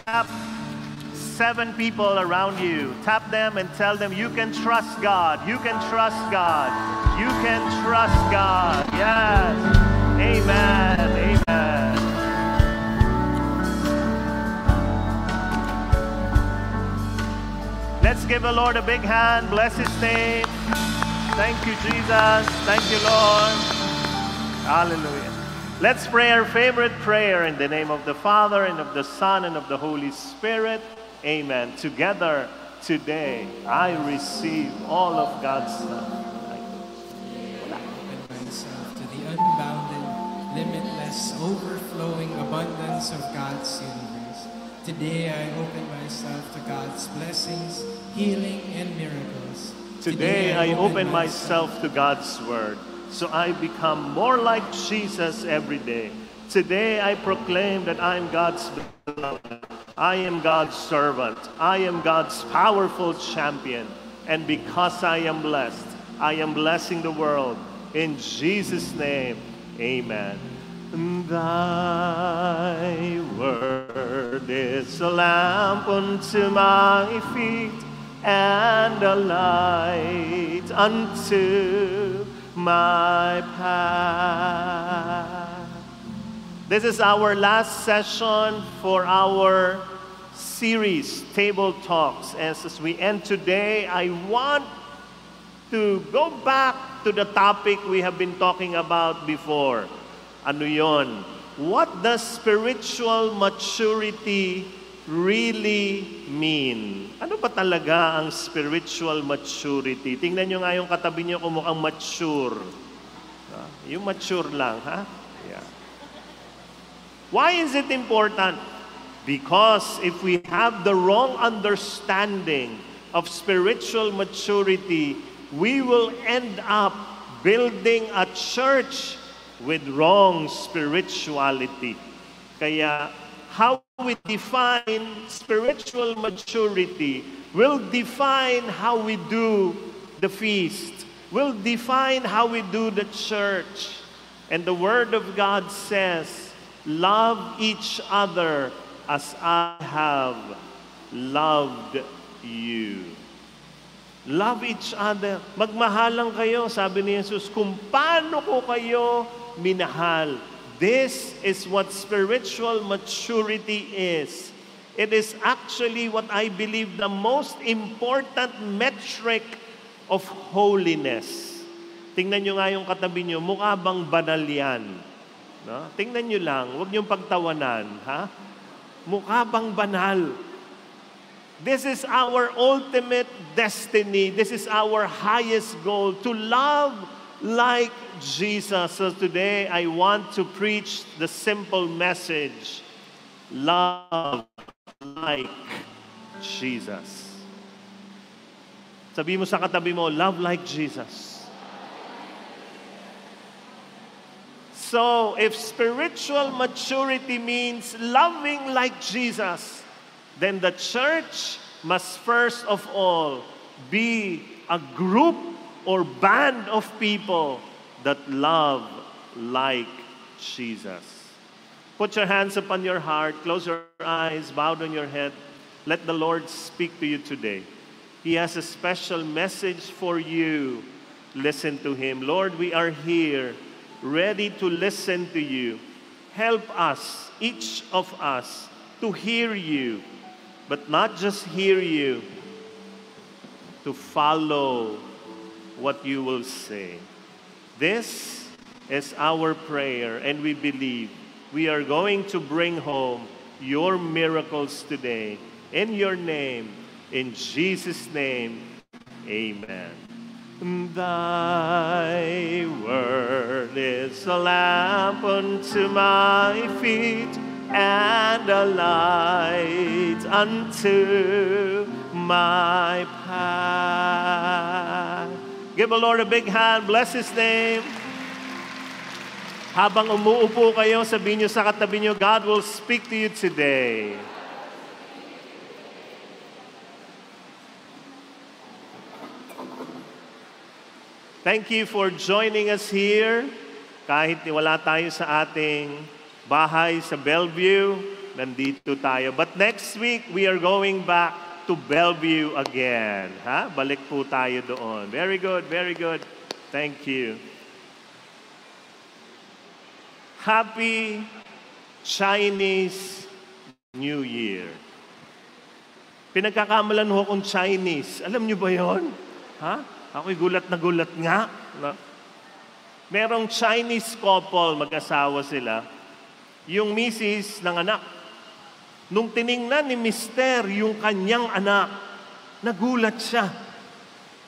tap 7 people around you. Tap them and tell them you can trust God. You can trust God. You can trust God. Yes. Amen. Amen. Let's give the Lord a big hand. Bless His name. Thank you, Jesus. Thank you, Lord. Hallelujah. Let's pray our favorite prayer in the name of the Father, and of the Son, and of the Holy Spirit. Amen. Together, today, I receive all of God's love. Open myself to the unbounded, limitless, overflowing abundance of God's universe. Today, I open myself to God's blessings, healing, and miracles. Today, I open myself to God's Word, so I become more like Jesus every day. Today, I proclaim that I am God's beloved. I am God's servant. I am God's powerful champion. And because I am blessing the world. In Jesus' name, amen. Thy word is a lamp unto my feet, and a light unto my path. This is our last session for our series, Table Talks. As we end today, I want to go back to the topic we have been talking about before. Ano yon? What does spiritual maturity really mean? Ano ba talaga ang spiritual maturity? Tingnan nyo nga yung katabi nyo kung mukhang mature. Yung mature lang, ha? Yeah. Why is it important? Because if we have the wrong understanding of spiritual maturity, we will end up building a church with wrong spirituality. Kaya, how we define spiritual maturity will define how we do the feast, will define how we do the church. And the Word of God says, love each other as I have loved you. Love each other. Magmahalan kayo, sabi ni Jesus, kung paano ko kayo minahal. This is what spiritual maturity is. It is actually what I believe the most important metric of holiness. Tingnan nyo nga yung katabi nyo, mukha bang banal yan? No? Tingnan nyo lang, huwag nyo pagtawanan. Ha? Mukha bang banal? This is our ultimate destiny. This is our highest goal, to love like Jesus. So today, I want to preach the simple message, love like Jesus. Sabi mo sa katabi mo, love like Jesus. So, if spiritual maturity means loving like Jesus, then the church must first of all be a group or band of people that love like Jesus. Put your hands upon your heart, close your eyes, bow down your head. Let the Lord speak to you today. He has a special message for you. Listen to Him. Lord, we are here, ready to listen to you. Help us, each of us, to hear you, but not just hear you, to follow what you will say. This is our prayer, and we believe we are going to bring home your miracles today. In your name, in Jesus' name, amen. Thy word is a lamp unto my feet, and a light unto my path. Give the Lord a big hand. Bless His name. Habang umuupo kayo, sabihin niyo sa katabi niyo, God will speak to you today. Thank you for joining us here. Kahit wala tayo sa ating bahay sa Bellevue, nandito tayo. But next week, we are going back to Bellevue again. Ha? Balik po tayo doon. Very good, very good. Thank you. Happy Chinese New Year. Pinagkakamalan ho kung Chinese. Alam niyo ba yon? Ha? Ako'y gulat na gulat nga. No? Merong Chinese couple, mag-asawa sila. Yung misis ng anak. Nung tiningnan ni Mister yung kanyang anak, nagulat siya.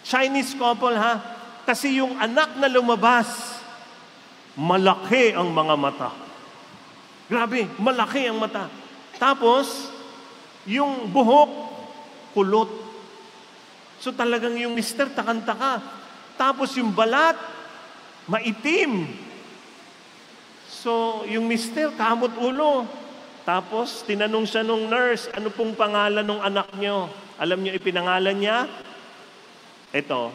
Chinese couple ha? Kasi yung anak na lumabas, malaki ang mga mata. Grabe, malaki ang mata. Tapos, yung buhok, kulot. So talagang yung Mister takang-taka. Tapos yung balat, maitim. So yung Mister, kamot ulo. Tapos tinanong siya nung nurse, ano pong pangalan ng anak nyo? Alam nyo ipinangalan niya? Ito,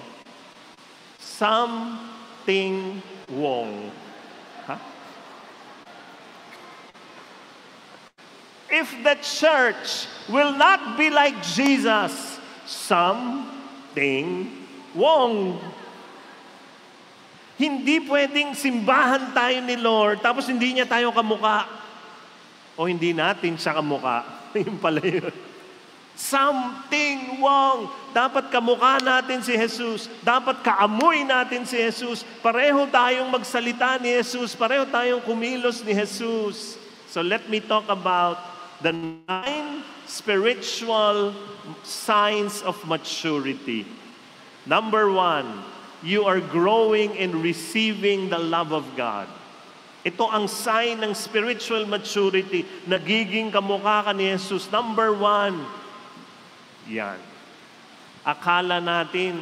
Something Wong. Ha? If the church will not be like Jesus, something wrong. Hindi pwedeng simbahan tayo ni Lord, tapos hindi niya tayo kamuka. O hindi natin siya kamuka. Yung pala yun. Something wrong. Dapat kamukha natin si Jesus. Dapat kaamoy natin si Jesus. Pareho tayong magsalita ni Jesus. Pareho tayong kumilos ni Jesus. So let me talk about the 9 spiritual signs of maturity. Number 1, you are growing in receiving the love of God. Ito ang sign ng spiritual maturity. Nagiging kamukha ka ni Jesus. Number 1, yan. Akala natin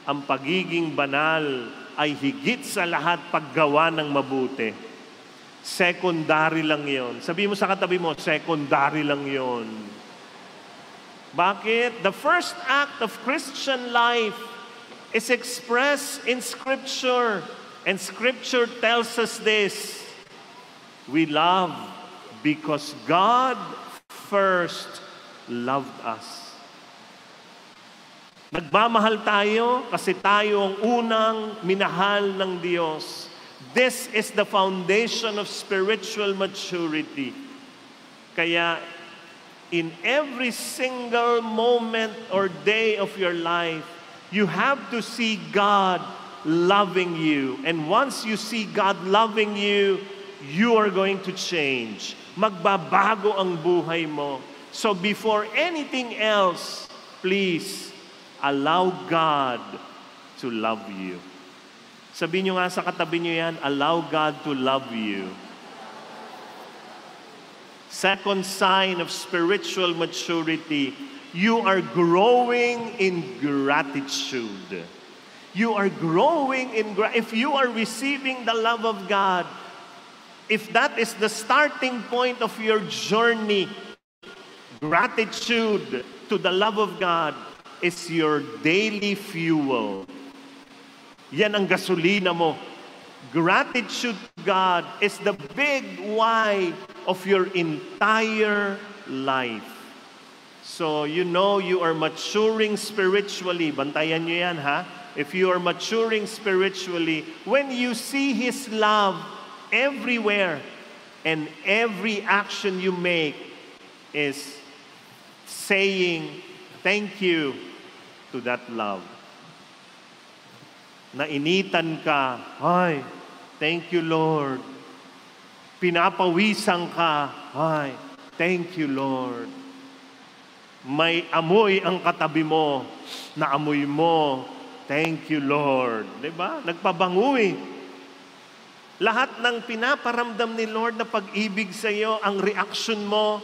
ang pagiging banal ay higit sa lahat paggawa ng mabuti. Secondary lang yon. Sabi mo sa katabi mo, secondary lang yon. Bakit? The first act of Christian life is expressed in Scripture. And Scripture tells us this. We love because God first loved us. Nagmamahal tayo kasi tayo ang unang minahal ng Diyos. This is the foundation of spiritual maturity. Kaya in every single moment or day of your life, you have to see God loving you. And once you see God loving you, you are going to change. Magbabago ang buhay mo. So before anything else, please allow God to love you. Sabihin nyo nga sa katabi nyo yan, allow God to love you. Second sign of spiritual maturity, you are growing in gratitude. You are growing in gratitude. If you are receiving the love of God, if that is the starting point of your journey, gratitude to the love of God is your daily fuel. Yan ang gasolina mo. Gratitude to God is the big why of your entire life. So you know you are maturing spiritually. Bantayan nyo yan, ha? If you are maturing spiritually, when you see His love everywhere and every action you make is saying thank you to that love. Nainitan ka, ay, thank you Lord. Pinapawisan ka, ay, thank you Lord. May amoy ang katabi mo, na amoy mo, thank you Lord. Diba? Nagpabango eh. Lahat ng pinaparamdam ni Lord na pag-ibig sa iyo, ang reaction mo,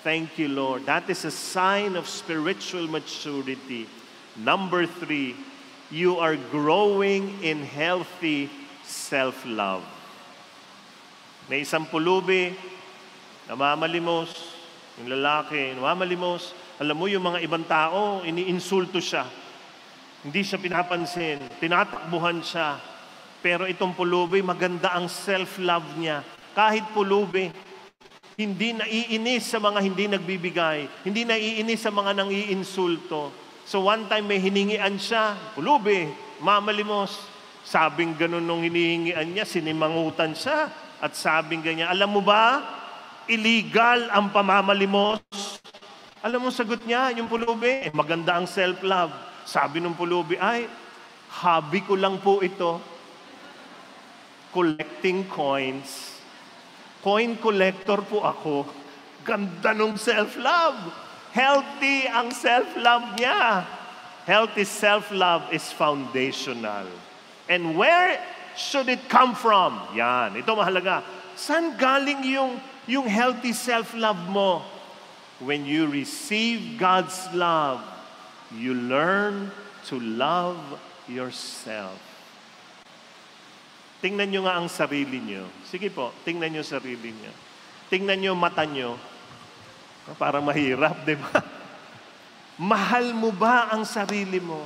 thank you Lord. That is a sign of spiritual maturity. Number 3, you are growing in healthy self-love. May isang pulubi, namamalimos, yung lalaki, namamalimos. Alam mo, yung mga ibang tao, iniinsulto siya. Hindi siya pinapansin, tinatakbuhan siya. Pero itong pulubi, maganda ang self-love niya. Kahit pulubi, Hindi naiinis sa mga hindi nagbibigay. Hindi naiinis sa mga nang-iinsulto. So one time may hiningian siya, pulubi, mamalimos. Sabing ganun nung hinihingian niya, sinimangutan siya. At sabing ganyan, alam mo ba, illegal ang pamamalimos. Alam mo, sagot niya, yung pulubi, maganda ang self-love. Sabi ng pulubi, ay, hobby ko lang po ito. Collecting coins. Coin collector po ako. Ganda nung self-love. Healthy ang self-love niya. Healthy self-love is foundational. And where should it come from? Yan, ito mahalaga. Saan galing yung healthy self-love mo? When you receive God's love, you learn to love yourself. Tingnan nyo nga ang sarili nyo. Sige po, tingnan nyo sarili nyo. Tingnan nyo mata nyo. Parang mahirap, di ba? Mahal mo ba ang sarili mo?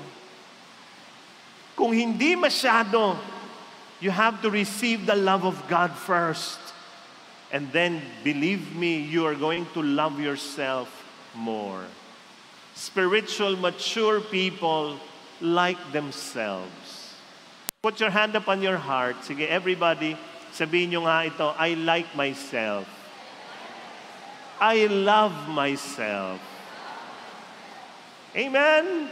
Kung hindi masyado, you have to receive the love of God first. And then, believe me, you are going to love yourself more. Spiritual, mature people like themselves. Put your hand up on your heart. Sige, everybody, sabihin nyo nga ito, I like myself. I love myself. Amen?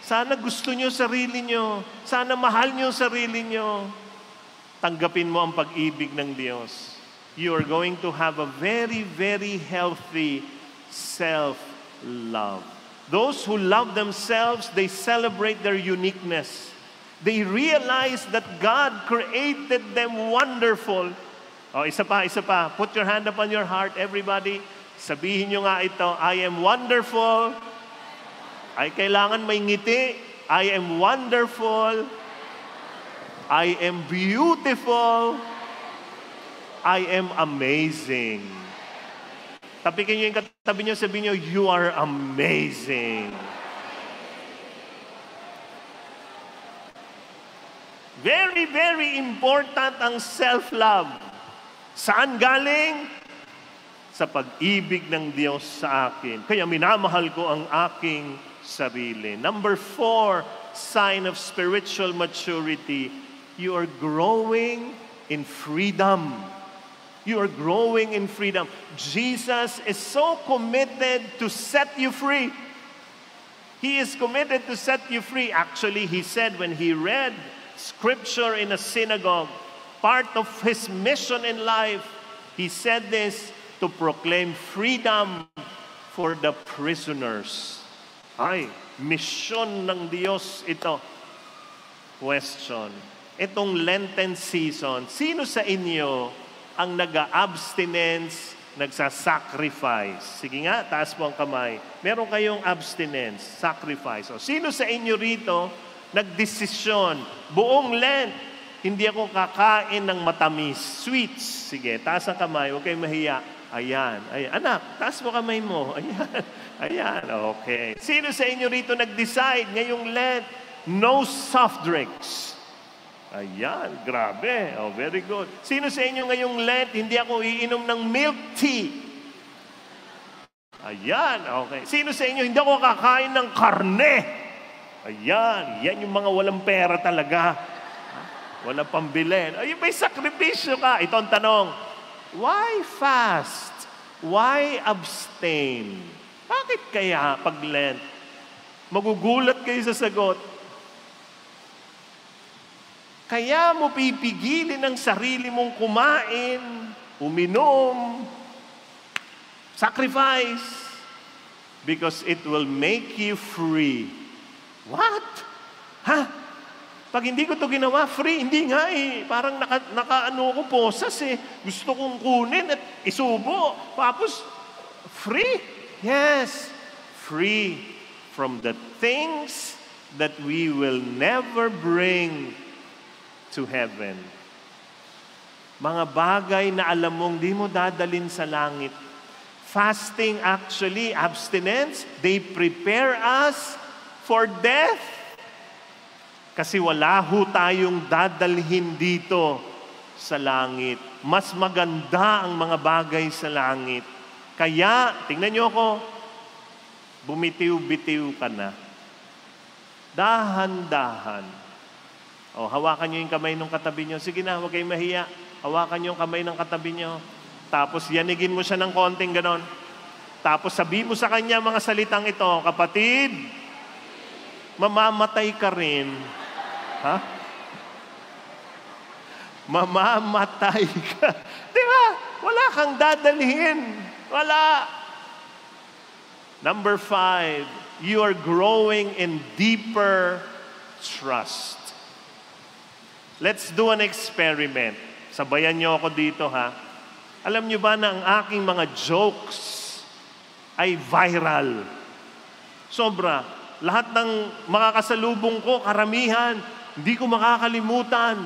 Sana gusto nyo sarili nyo. Sana mahal nyo sarili nyo. Tanggapin mo ang pag-ibig ng Diyos. You are going to have a very, very healthy self-love. Those who love themselves, they celebrate their uniqueness. They realize that God created them wonderful. Oh, isa pa. Put your hand up on your heart, everybody. Sabihin nyo nga ito, I am wonderful. Ay kailangan may ngiti. I am wonderful. I am beautiful. I am amazing. Tapikin nyo yung katabi nyo, sabihin nyo, you are amazing. Very, very important ang self-love. Saan galing? Sa pag-ibig ng Diyos sa akin. Kaya minamahal ko ang aking sarili. Number 4, sign of spiritual maturity. You are growing in freedom. You are growing in freedom. Jesus is so committed to set you free. He is committed to set you free. Actually, he said when he read Scripture in a synagogue, part of his mission in life, he said this, to proclaim freedom for the prisoners. Ay, mission ng Diyos ito. Question. Itong Lenten season, sino sa inyo ang nag-abstinence, nagsasacrifice? Sige nga, taas mo ang kamay. Meron kayong abstinence, sacrifice. O, sino sa inyo rito nagdesisyon, buong Lent, hindi ako kakain ng matamis, sweets. Sige, taas ang kamay, huwag kayong mahiya. Ayan. Anak, taas mo kamay mo. Ayan, okay. Sino sa inyo rito nag-decide ngayong Lent, no soft drinks? Ayan, grabe. Oh, very good. Sino sa inyo ngayong Lent, hindi ako iinom ng milk tea? Ayan, okay. Sino sa inyo, hindi ako kakain ng karne? Ayan, yan yung mga walang pera talaga. Walang pambili. Ay, may sakripisyo ka. Ito ang tanong, why fast? Why abstain? Bakit kaya pag Lent? Magugulat kayo sa sagot. Kaya mo pipigilin ang sarili mong kumain, uminom, sacrifice, because it will make you free. What? Ha? Pag hindi ko ito ginawa, free. Hindi nga eh. Parang naka-ano ko, posas eh. Gusto kong kunin at isubo. Tapos, free. Yes. Free from the things that we will never bring to heaven. Mga bagay na alam mong di mo dadalin sa langit. Fasting actually, abstinence, they prepare us for death. Kasi wala ho tayong dadalhin dito sa langit. Mas maganda ang mga bagay sa langit. Kaya, tingnan niyo ako, bumitiw-bitiw ka na. Dahan-dahan. O, hawakan niyo yung kamay ng katabi niyo. Sige na, huwag kayong mahiya. Hawakan niyo yung kamay ng katabi niyo. Tapos yanigin mo siya ng konting ganon. Tapos sabi mo sa kanya mga salitang ito, kapatid, mamamatay ka rin. Ha? Mamamatay ka. Di ba? Wala kang dadalhin. Wala. Number 5, you are growing in deeper trust. Let's do an experiment. Sabayan niyo ako dito, ha? Alam niyo ba na ang aking mga jokes ay viral? Sobra. Lahat ng makakasalubong ko, karamihan, hindi ko makakalimutan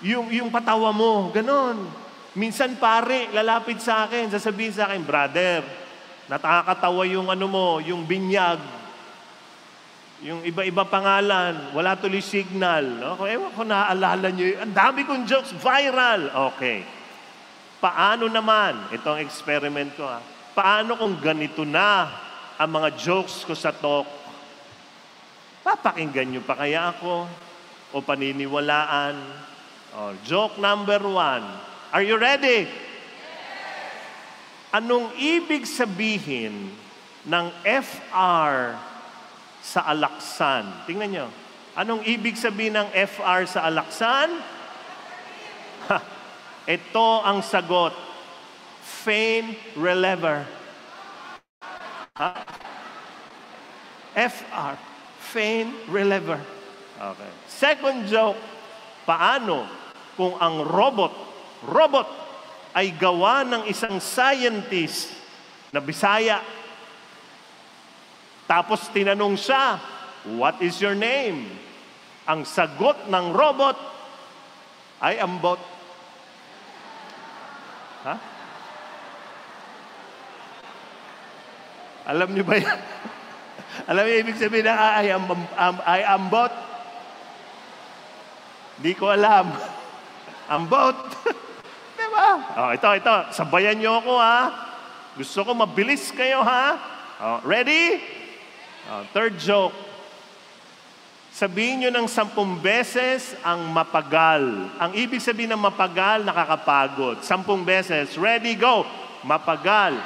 yung patawa mo. Ganon. Minsan pare, lalapit sa akin, sasabihin sa akin, brother, nakakatawa yung ano mo, yung binyag, yung iba-iba pangalan, wala tuloy signal. No? Ewan ko, naaalala nyo, ang dami kong jokes, viral. Okay. Paano naman, itong experiment ko, paano kung ganito na ang mga jokes ko sa talk? Papakinggan nyo pa kaya ako? O paniniwalaan? Joke number 1. Are you ready? Anong ibig sabihin ng FR sa alaksan? Tingnan nyo. Anong ibig sabihin ng FR sa alaksan? Ito ang sagot. Faint reliever. FR. Faint reliever. Okay. Second joke. Paano kung ang robot ay gawa ng isang scientist na Bisaya? Tapos tinanong siya, what is your name? Ang sagot ng robot ay ambot. Ha? Alam niyo ba yan? Alam niyo ibig sabihin na ay ambot? Di ko alam. Ambot. Diba? Ito. Sabayan niyo ako, ha? Gusto ko mabilis kayo, ha? Ready? Third joke. Sabihin niyo ng 10 beses ang mapagal. Ang ibig sabihin ng mapagal, nakakapagod. 10 beses. Ready, go. Mapagal.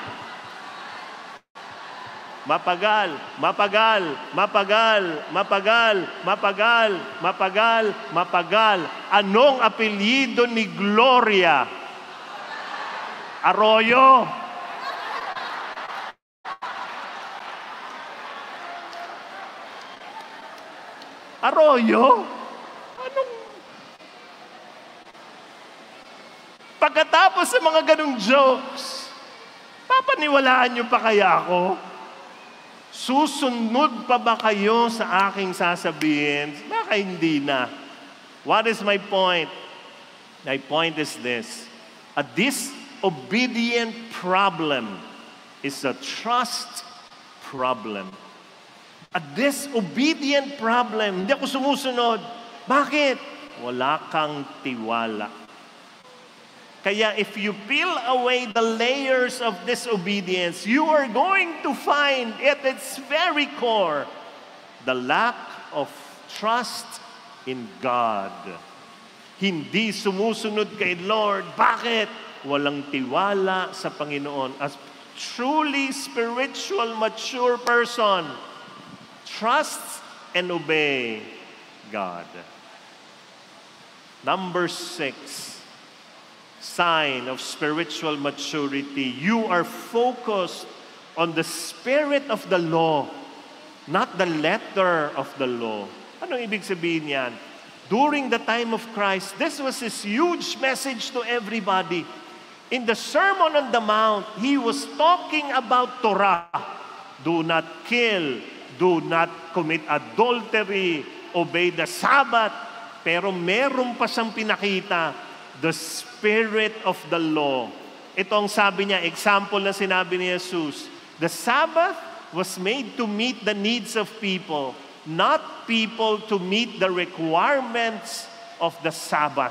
Mapagal, mapagal, mapagal, mapagal, mapagal, mapagal, mapagal. Anong apelyido ni Gloria? Arroyo. Arroyo? Anong? Pagkatapos sa mga ganong jokes, papaniwalaan niyo pa kaya ako? Susunod pa ba kayo sa aking sasabihin? Baka hindi na. What is my point? My point is this. A disobedient problem is a trust problem. A disobedient problem. Hindi ako sumusunod. Bakit? Wala kang tiwala. Kaya if you peel away the layers of disobedience, you are going to find at its very core the lack of trust in God. Hindi sumusunod kay Lord. Bakit? Walang tiwala sa Panginoon. As truly spiritual, mature person, trusts and obey God. Number 6. Sign of spiritual maturity. You are focused on the spirit of the law, not the letter of the law. Anong ibig sabihin yan? During the time of Christ, this was his huge message to everybody. In the Sermon on the Mount, he was talking about Torah. Do not kill, do not commit adultery, obey the Sabbath. Pero meron pa siyang pinakita, the spirit of the law. Ito ang sabi niya, example na sinabi ni Jesus. The Sabbath was made to meet the needs of people, not people to meet the requirements of the Sabbath.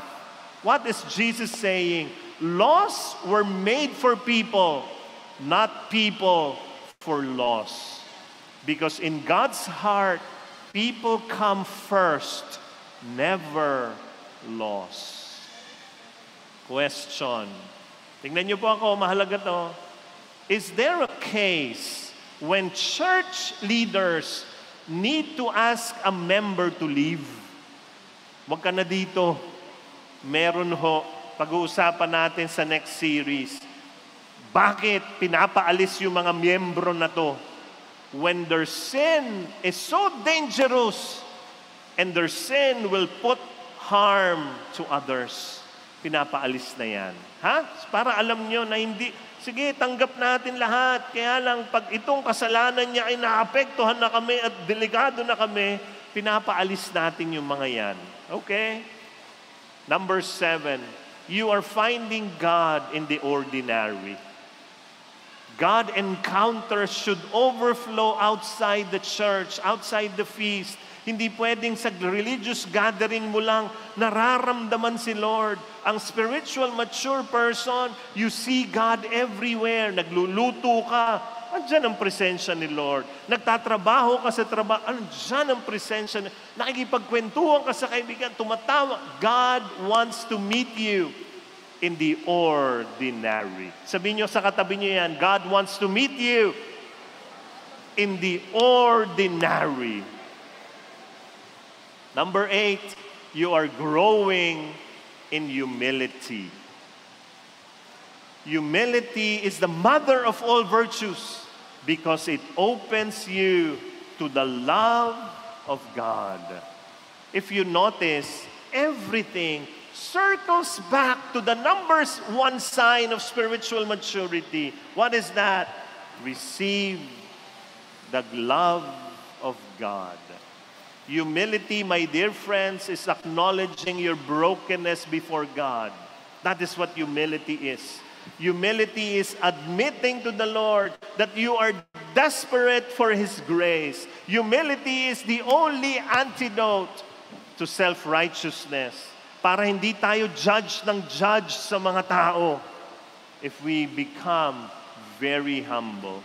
What is Jesus saying? Laws were made for people, not people for laws. Because in God's heart, people come first, never laws. Question. Tingnan niyo po ako, mahalaga to. Is there a case when church leaders need to ask a member to leave? Huwag ka na dito. Meron ho. Pag-uusapan natin sa next series. Bakit pinapaalis yung mga miyembro na to? When their sin is so dangerous and their sin will put harm to others. Pinapaalis na yan. Ha? Para alam nyo na hindi, sige, tanggap natin lahat. Kaya lang, pag itong kasalanan niya ay naapektuhan na kami at delikado na kami, pinapaalis natin yung mga yan. Okay? Number 7, you are finding God in the ordinary. God encounters should overflow outside the church, outside the feast. Hindi pwedeng sa religious gathering mo lang nararamdaman si Lord. Ang spiritual mature person, you see God everywhere. Nagluluto ka, andyan ang presensya ni Lord. Nagtatrabaho ka sa trabaho, andyan ang presensya. Nakikipagkwentuhan ka sa kaibigan, tumatawa. God wants to meet you in the ordinary. Sabihin nyo sa katabi nyo yan, God wants to meet you in the ordinary. Number 8, you are growing in humility. Humility is the mother of all virtues because it opens you to the love of God. If you notice, everything circles back to the numbers 1 sign of spiritual maturity. What is that? Receive the love of God. Humility, my dear friends, is acknowledging your brokenness before God. That is what humility is. Humility is admitting to the Lord that you are desperate for His grace. Humility is the only antidote to self-righteousness. Para hindi tayo judge sa mga tao if we become very humble.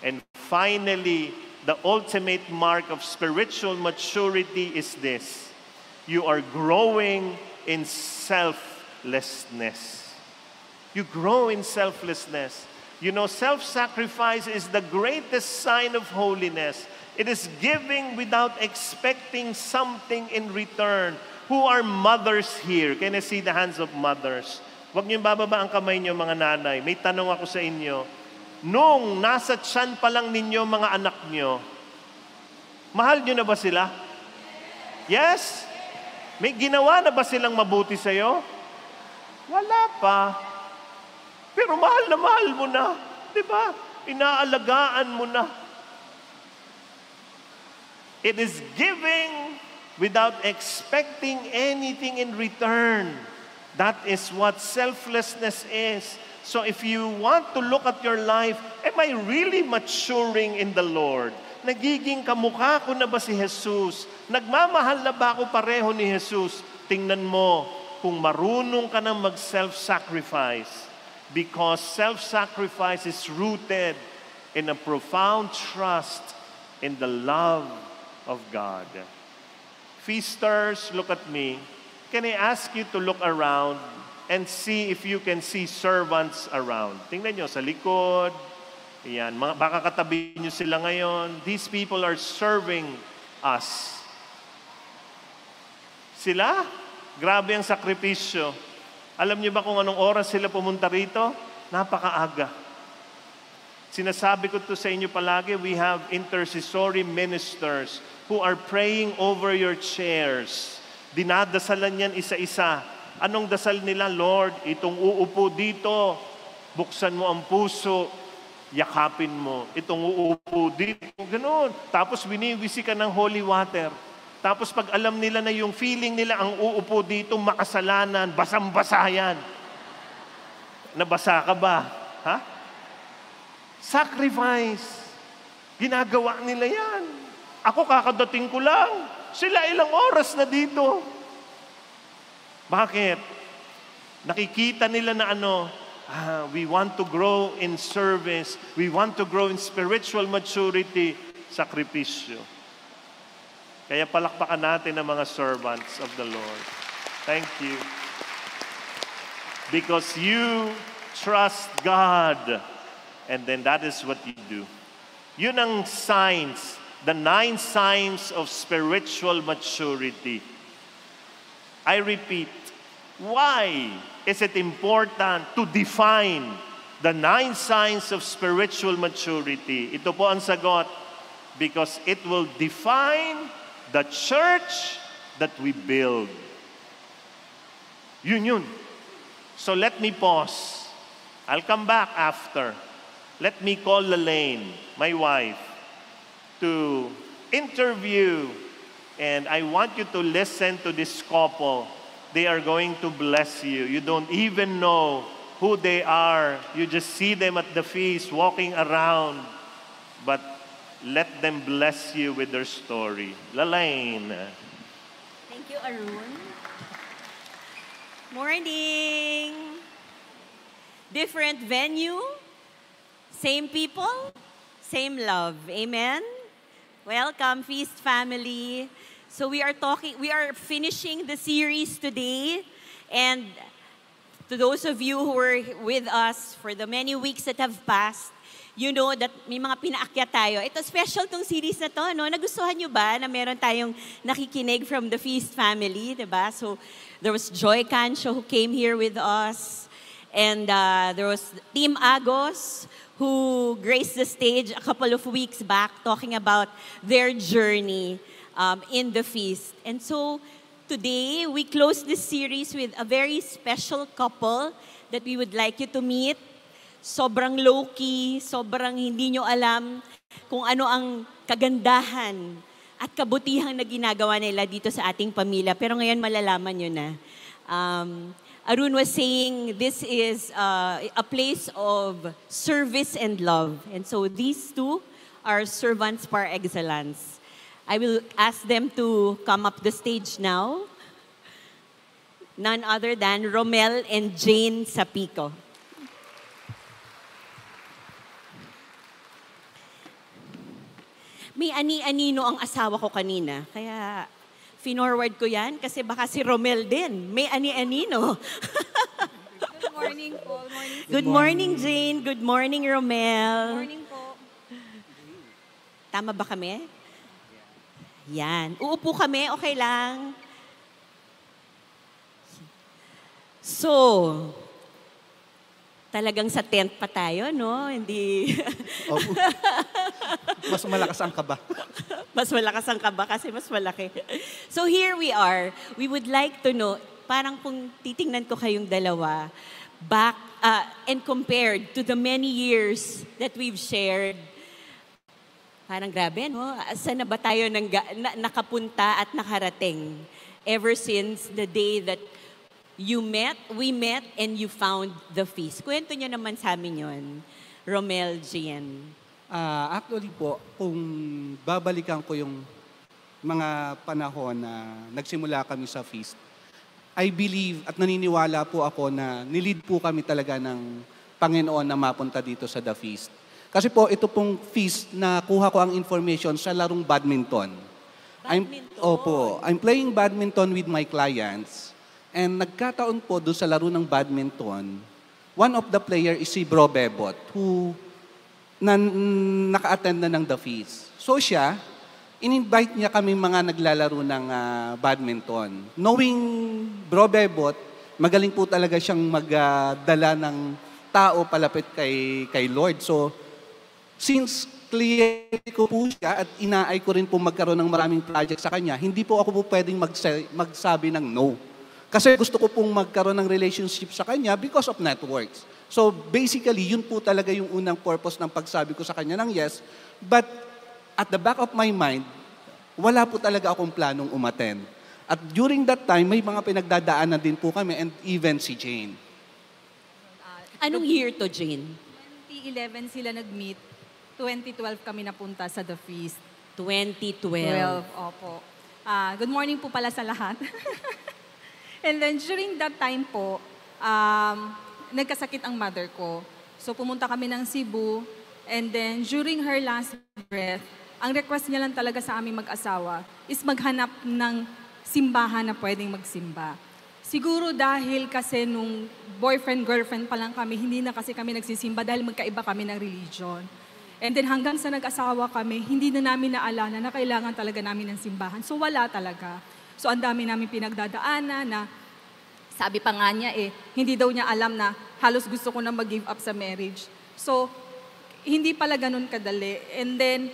And finally, the ultimate mark of spiritual maturity is this. You are growing in selflessness. You grow in selflessness. You know, self-sacrifice is the greatest sign of holiness. It is giving without expecting something in return. Who are mothers here? Can I see the hands of mothers? Huwag niyong bababa ang kamay niyo, mga nanay. May tanong ako sa inyo. Nung nasa tiyan pa lang ninyo mga anak niyo, mahal niyo na ba sila? Yes? May ginawa na ba silang mabuti sa'yo? Wala pa. Pero mahal mo na. Di ba? Inaalagaan mo na. It is giving without expecting anything in return. That is what selflessness is. So if you want to look at your life, am I really maturing in the Lord? Nagiging kamukha ko na ba si Jesus? Nagmamahal na ba ako pareho ni Jesus? Tingnan mo kung marunong ka na mag-self-sacrifice. Because self-sacrifice is rooted in a profound trust in the love of God. Feasters, look at me. Can I ask you to look around and see if you can see servants around? Tingnan nyo sa likod. Ayan, baka katabi nyo sila ngayon. These people are serving us. Sila, grabe ang sakripisyo. Alam niyo ba kung anong oras sila pumunta rito? Napakaaga. Sinasabi ko to sa inyo palagi, we have intercessory ministers who are praying over your chairs. Dinadasalan yan isa-isa. Anong dasal nila? Lord, itong uupo dito, buksan mo ang puso, yakapin mo. Itong uupo dito, ganun. Tapos biniwisi ka ng holy water. Tapos pag alam nila na yung feeling nila ang uupo dito, makasalanan, basang-basa yan. Nabasa ka ba? Ha? Sacrifice. Ginagawa nila yan. Ako kakadating ko lang. Sila ilang oras na dito. Bakit? Nakikita nila na we want to grow in service, we want to grow in spiritual maturity, sakripisyo. Kaya palakpakan natin ang mga servants of the Lord. Thank you. Because you trust God, and then that is what you do. Yun ang signs, the 9 signs of spiritual maturity. I repeat, why is it important to define the 9 signs of spiritual maturity? Ito po ang sagot, because it will define the church that we build. Yun. So let me pause. I'll come back after. Let me call Lelaine, my wife, to interview, and I want you to listen to this couple. They are going to bless you. You don't even know who they are. You just see them at the feast walking around. But let them bless you with their story. Lelaine. Thank you, Arun. Morning. Different venue, same people, same love. Amen. Welcome, Feast family. So we are finishing the series today, and to those of you who were with us for the many weeks that have passed, you know that may mga pinaakyat tayo. Ito special tong series na to, no? Nagustuhan nyo ba na meron tayong nakikinig from the Feast family, diba? So there was Joy Cancio who came here with us, and there was Team Agos who graced the stage a couple of weeks back talking about their journey in the feast. And so today, we close this series with a very special couple that we would like you to meet. Sobrang low-key, sobrang hindi nyo alam kung ano ang kagandahan at kabutihang na ginagawa nila dito sa ating pamilya. Pero ngayon malalaman nyo na. Arun was saying this is a place of service and love. And so these two are servants par excellence. I will ask them to come up the stage now. None other than Romel and Jane Sapico. May ani-anino ang asawa ko kanina. Kaya finorward ko yan kasi baka si Romel din. May ani-anino. Good morning po. Good morning, Jane. Good morning, Romel. Good morning po. Tama ba kami? Yan. Uupo kami, okay lang. So, talagang sa tent pa tayo, no? Hindi... Mas malakas ang kaba. Mas malakas ang kaba kasi mas malaki. So here we are. We would like to know, parang kung titingnan ko kayong dalawa, back and compared to the many years that we've shared, parang grabe, no? Saan na ba tayo nakapunta at nakarating? Ever since the day that we met, and you found the feast. Kwento nyo naman sa amin yun, Romel, Gian. Actually po, kung babalikan ko yung mga panahon na nagsimula kami sa feast, I believe at naniniwala po ako na nilid po kami talaga ng Panginoon na mapunta dito sa The Feast. Kasi po, ito pong feast na kuha ko ang information sa larong badminton. I'm playing badminton with my clients, and nagkataon po doon sa laro ng badminton, one of the player is si Bro Bebot, who naka-attend na ng The Feast. So siya, in-invite niya kami mga naglalaro ng badminton. Knowing Bro Bebot, magaling po talaga siyang magdala ng tao palapit kay Lord. So, since kliyente ko po siya at inaay ko rin po magkaroon ng maraming project sa kanya, hindi po ako po pwedeng magsabi ng no. Kasi gusto ko pong magkaroon ng relationship sa kanya because of networks. So basically, yun po talaga yung unang purpose ng pagsabi ko sa kanya ng yes. But at the back of my mind, wala po talaga akong planong umattend. At during that time, may mga pinagdadaanan din po kami, and even si Jane. Anong year to, Jane? 2011 sila nag-meet. 2012 kami napunta sa The Feast. 2012. Opo. Good morning po pala sa lahat. And then during that time po, nagkasakit ang mother ko. So pumunta kami ng Cebu, and then during her last breath, ang request niya lang talaga sa aming mag-asawa is maghanap ng simbahan na pwedeng magsimba. Siguro dahil kasi nung boyfriend-girlfriend pa lang kami, hindi na kasi kami nagsisimba dahil magkaiba kami ng religion. And then hanggang sa nag-asawa kami, hindi na namin naalala na kailangan talaga namin ng simbahan. So wala talaga. So ang dami namin pinagdadaanan na sabi pa nga niya hindi daw niya alam na halos gusto ko na mag-give up sa marriage. So hindi pala ganun kadali. And then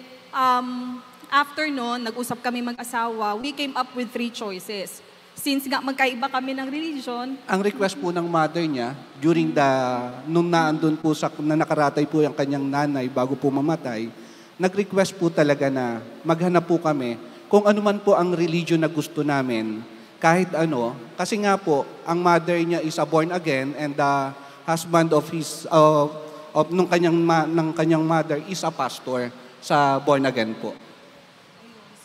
after noon, nag-usap kami mag-asawa, we came up with 3 choices. Since nga magkaiba kami ng religion. Ang request po ng mother niya, nung naandun po na nakaratay po yung kanyang nanay bago po mamatay, nag-request po talaga na maghanap po kami kung ano man po ang religion na gusto namin, kahit ano. Kasi nga po, ang mother niya is a born again and the husband of ng kanyang mother is a pastor sa born again po.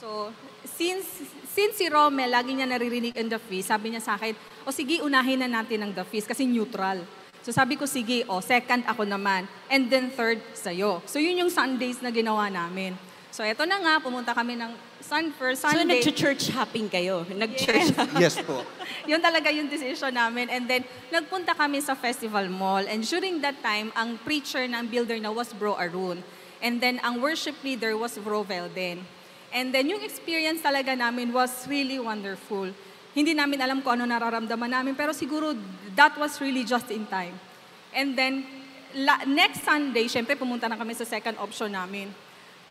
So, since si Romel, lagi niya naririnig ang the feast, sabi niya sa akin, sige, unahin na natin ang the feast kasi neutral. So sabi ko, sige, second ako naman. And then third, sa'yo. So yun yung Sundays na ginawa namin. So eto na nga, pumunta kami ng first Sunday. So nag-church hopping kayo? Nag-church Yes po. Yun talaga yung decision namin. And then, nagpunta kami sa Festival Mall. And during that time, ang preacher ng builder na was Bro Arun. And then, ang worship leader was Bro Velden. And then, yung experience talaga namin was really wonderful. Hindi namin alam kung ano nararamdaman namin, pero siguro that was really just in time. And then, next Sunday, syempre pumunta na kami sa second option namin.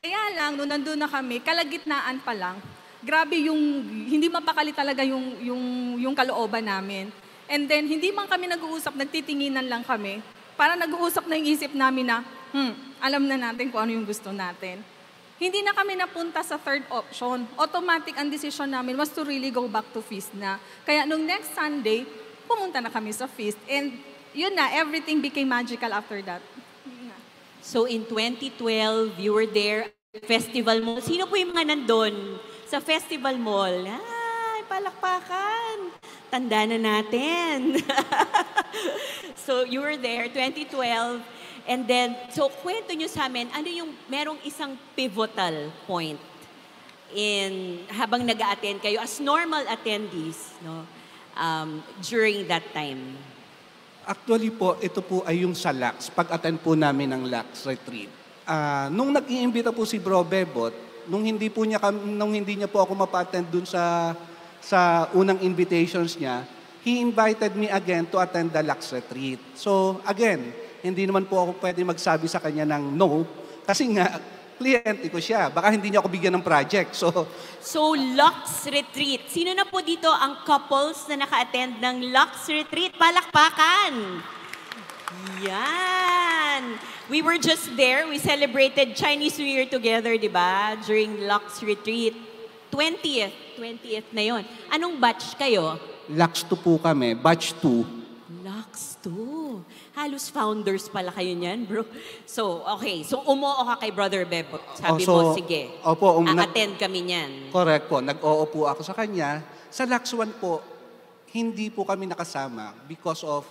Kaya lang, nung nandun na kami, kalagitnaan pa lang, grabe yung, hindi mapakali talaga yung kalooban namin. And then, hindi man kami nag-uusap, nagtitinginan lang kami. Para nag-uusap na yung isip namin na, alam na natin kung ano yung gusto natin. Hindi na kami napunta sa third option. Automatic ang decision namin was to really go back to feast na. Kaya nung next Sunday, pumunta na kami sa feast. And yun na, everything became magical after that. So in 2012, you were there at Festival Mall. Sino po yung mga nandun sa Festival Mall? Ay, palakpakan. Tanda na natin. So you were there, 2012. And then, so kwento nyo sa amin, ano yung merong isang pivotal point habang nag-a-attend kayo as normal attendees, no, during that time? Actually po, ito po ay yung sa LACS, pag-attend po namin ng LACS retreat. Nung nag-iimbita po si Bro Bebot, nung hindi niya po ako mapa-attend dun sa unang invitations niya, he invited me again to attend the LACS retreat. So again, hindi naman po ako pwede magsabi sa kanya ng no, kasi nga, kliyente ko siya. Baka hindi niya ako bigyan ng project. So, Lux Retreat. Sino na po dito ang couples na naka-attend ng Lux Retreat? Palakpakan! Yan! We were just there. We celebrated Chinese New Year together, di ba? During Lux Retreat. 20th na yon. Anong batch kayo? LACS 2 po kami, batch 2. Lux 2. Halos founders pala kayo niyan, bro. So, okay. So, umuo ka kay Brother Bebot. Sabi mo, sige. Opo. A-attend kami niyan. Correct po. Nag-oo po ako sa kanya. Sa LACS 1 po, hindi po kami nakasama because of...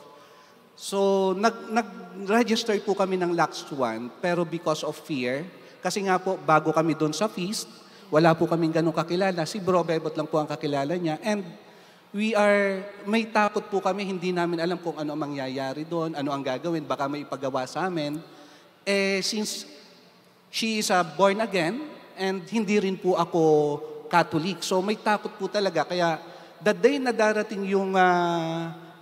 So, nag-register po kami ng LACS 1, pero because of fear. Kasi nga po, bago kami doon sa feast, wala po kaming ganun kakilala. Si Bro Bebot lang po ang kakilala niya. And may takot po kami, hindi namin alam kung ano ang mangyayari doon, ano ang gagawin, baka may ipagawa sa amin. Since she is a born again, and hindi rin po ako Catholic, so may takot po talaga. Kaya the day na darating yung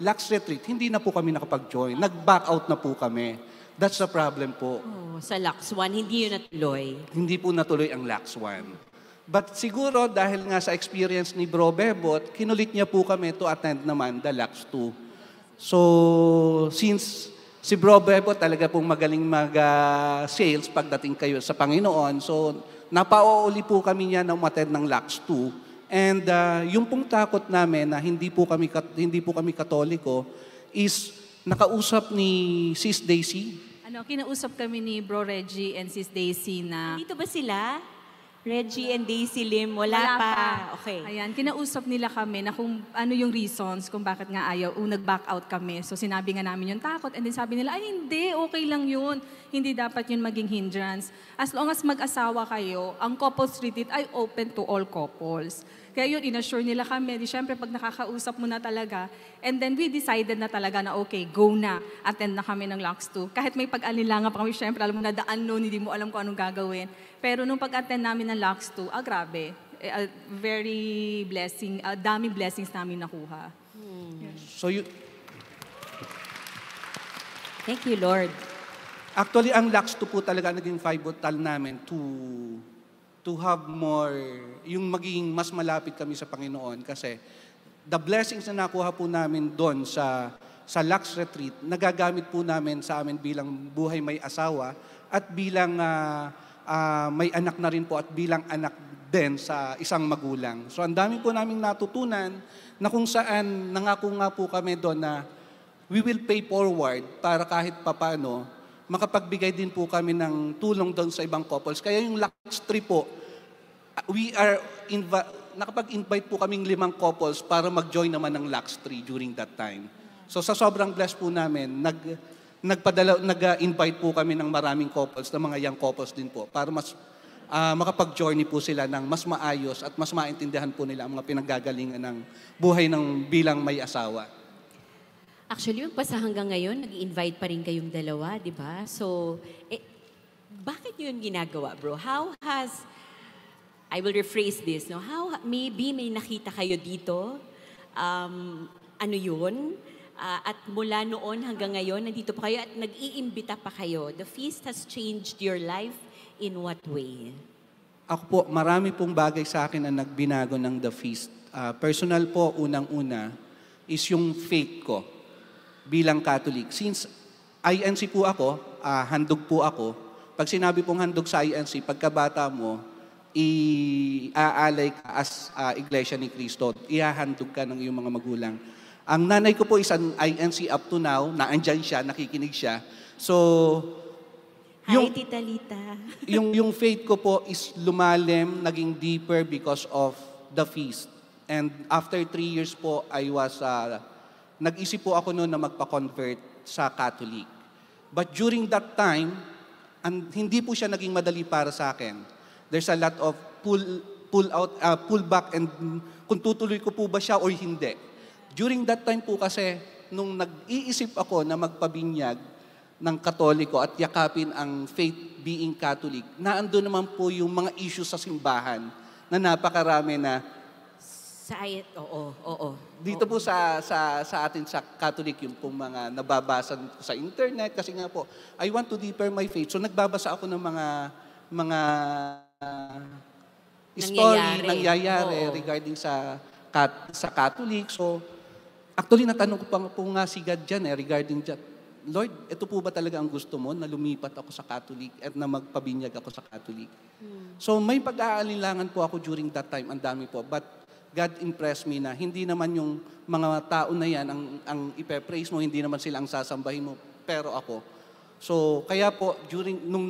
LACS retreat, hindi na po kami nakapag-join. Nag-back out na po kami. That's the problem po. Oh, sa LACS 1, hindi yun natuloy. Hindi po natuloy ang LACS 1. But siguro dahil nga sa experience ni Bro Bebot, kinulit niya po kami to attend naman the LACS 2. So, since si Bro Bebot talaga pong magaling mag-sales pagdating kayo sa Panginoon, so napauuli po kami niya na umattend ng LACS 2. And yung pong takot namin na hindi po kami Katoliko is nakausap ni Sis Daisy. Kinausap kami ni Bro Reggie and Sis Daisy na... Dito ba sila? Reggie and Daisy Lim, wala pa. Okay. Ayan, kinausap nila kami na kung ano yung reasons kung bakit nga ayaw, nag-back out kami. So sinabi nga namin yung takot and then sabi nila, ay hindi, okay lang yun. Hindi dapat yun maging hindrance. As long as mag-asawa kayo, ang couples retreat ay open to all couples. Kaya yun, inassure nila kami. Di syempre, pag nakakausap mo na talaga, and then we decided na talaga na okay, go na. Attend na kami ng LOX 2. Kahit may pag-alilangan pa kami, syempre, alam mo na the unknown, hindi mo alam kung anong gagawin. Pero nung pag-attend namin ng LOX 2, grabe. Very blessing, daming blessings namin nakuha. So Thank you, Lord. actually, ang LOX 2 po talaga naging pivotal namin to have more, yung maging mas malapit kami sa Panginoon kasi the blessings na nakuha po namin doon sa LOX retreat, nagagamit po namin sa amin bilang buhay may asawa at bilang may anak na rin po at bilang anak din sa isang magulang. So ang dami po naming natutunan na kung saan nangako nga po kami doon na we will pay forward para kahit papano makapagbigay din po kami ng tulong doon sa ibang couples. Kaya yung LOX 3 po, nakapag-invite po kaming 5 couples para mag-join naman ng LOX 3 during that time. So sa sobrang blessed po namin, nag-invite po kami ng maraming couples, ng mga young couples din po, para mas makapag-journey po sila ng mas maayos at mas maintindihan po nila ang mga pinanggagalingan ng buhay ng bilang may asawa. Actually, magpasa hanggang ngayon, nag-invite pa rin kayong dalawa, di ba? So, bakit nyo yun ginagawa, bro? How has, I will rephrase this, no? How, maybe may nakita kayo dito, ano yun? At mula noon hanggang ngayon, nandito pa kayo at nag-iimbita pa kayo. The feast has changed your life in what way? Ako po, marami pong bagay sa akin na nagbinago ng The Feast. Personal po, unang-una, is yung faith ko bilang Catholic. Since INC po ako, handog po ako. Pag sinabi pong handog sa INC, pagkabata mo, iaalay ka as Iglesia ni Cristo. Ihahandog ka ng iyong mga magulang. Ang nanay ko po is an INC up to now, naandyan siya, nakikinig siya. So, Hi, Tita Lita. yung faith ko po is lumalim, naging deeper because of the feast. And after 3 years po, nag-isip po ako noon na magpa-convert sa Catholic. But during that time, hindi po siya naging madali para sa akin. There's a lot of pull back and kung tutuloy ko po ba siya o hindi. During that time po kasi, nung nag-iisip ako na magpabinyag ng Katoliko at yakapin ang faith being Catholic, naando naman po yung mga issues sa simbahan na napakarami na Oo. dito po sa atin sa Catholic yung pong mga nababasa sa internet kasi nga po I want to deeper my faith. So nagbabasa ako ng mga story nangyayari regarding sa Catholic. So actually natanong ko po nga si God dyan regarding dyan. Lord, ito po ba talaga ang gusto mo na lumipat ako sa Catholic at na magpabinyag ako sa Catholic? So may pag-aalinlangan po ako during that time, ang dami po. But God impressed me na hindi naman yung mga tao na yan ang ipe-praise mo, hindi naman sila ang sasambahin mo, pero ako. So, kaya po, nung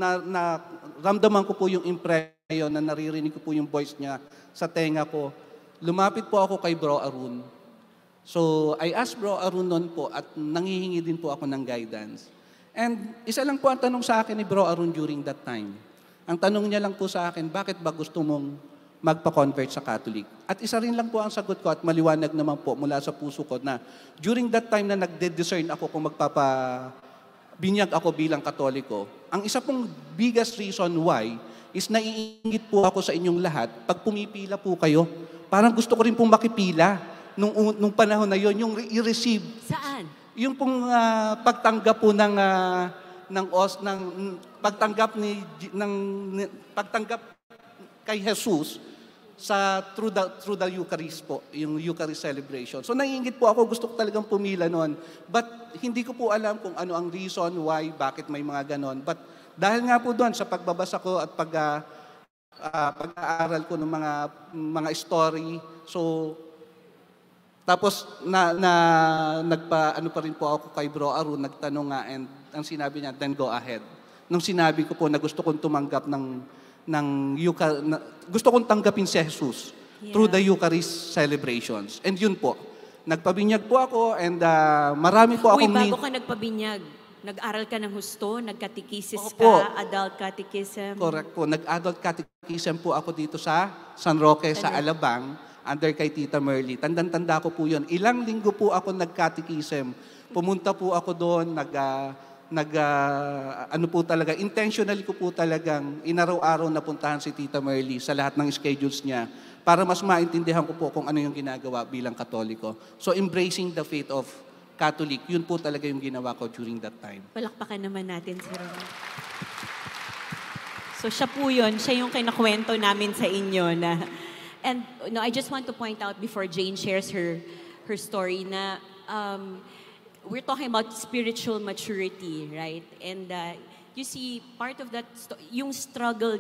ramdaman ko po yung impression na naririnig ko po yung voice niya sa tenga ko, lumapit po ako kay Bro Arun. So, I asked Bro Arun noon po at nanghihingi din po ako ng guidance. And isa lang po ang tanong sa akin ni Bro Arun during that time. Ang tanong niya lang po sa akin, bakit ba gusto mong magpa-convert sa Catholic? At isa rin lang po ang sagot ko at maliwanag naman po mula sa puso ko na during that time na nagde-discern ako kung magpapabinyag ako bilang Katoliko, ang isa pong biggest reason why is naiingit po ako sa inyong lahat pag pumipila po kayo. Parang gusto ko rin pong makipila nung panahon na yon, yung i-receive. Saan? Yung pong pagtanggap po ng pagtanggap kay Jesus through the Eucharist po, yung Eucharist celebration. So naiingit po ako, gusto ko talagang pumila noon. But hindi ko po alam kung ano ang reason why, bakit may mga ganon. But dahil nga po doon sa pagbabasa ko at pag-aaral ko ng mga story, so tapos ano pa rin po ako kay Bro Arun, nagtanong nga and ang sinabi niya, then go ahead. Nung sinabi ko po na gusto kong tumanggap ng gusto kong tanggapin si Jesus through the Eucharist celebrations. And yun po, nagpabinyag po ako and marami po Uy, akong... bago ka nagpabinyag, nag-aral ka ng husto, nagkatekisis Opo. ka, adult catechism. Correct po. Nag-adult catechism po ako dito sa San Roque, sa Alabang, under kay Tita Merly. Tandang-tanda ko po yun. Ilang linggo po ako nag-catechism. Pumunta po ako doon, ano po talaga, intentionally ko po talagang inaraw-araw na puntahan si Tita Merly sa lahat ng schedules niya para mas maintindihan ko po kung ano yung ginagawa bilang Katoliko. So embracing the faith of Catholic, yun po talaga yung ginawa ko during that time. Palakpakan naman natin si Ron. So siya po yun, siya yung kinakwento namin sa inyo na... And I just want to point out before Jane shares her story na we're talking about spiritual maturity, right? And you see, part of that, yung struggle,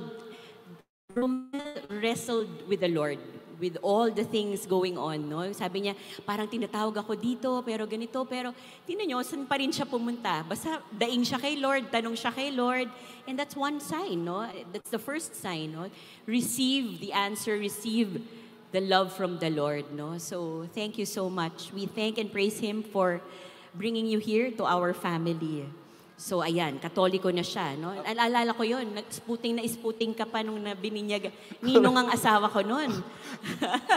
Romel wrestled with the Lord, with all the things going on, no? Sabi niya, parang tinatawag ako dito, pero ganito, pero tingnan niyo, saan pa rin siya pumunta? Basta daing siya kay Lord, tanong siya kay Lord, and that's one sign, no? That's the first sign, no? Receive the answer, receive the love from the Lord, no? So, thank you so much. We thank and praise Him for bringing you here to our family. So, ayan, Katoliko na siya, no? Alala ko yun, isputing ka pa nung nabininyag. Ninong ang asawa ko nun.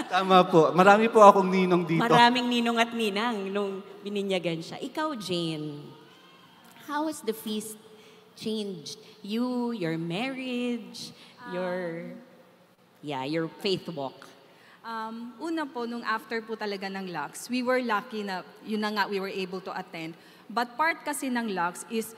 Tama po. Marami po akong ninong dito. Maraming ninong at ninang nung bininyagan siya. Ikaw, Jane, how has the feast changed you, your marriage, your faith walk? Una po, nung after po talaga ng Lux, we were lucky na yun na nga we were able to attend. But part kasi ng Lux is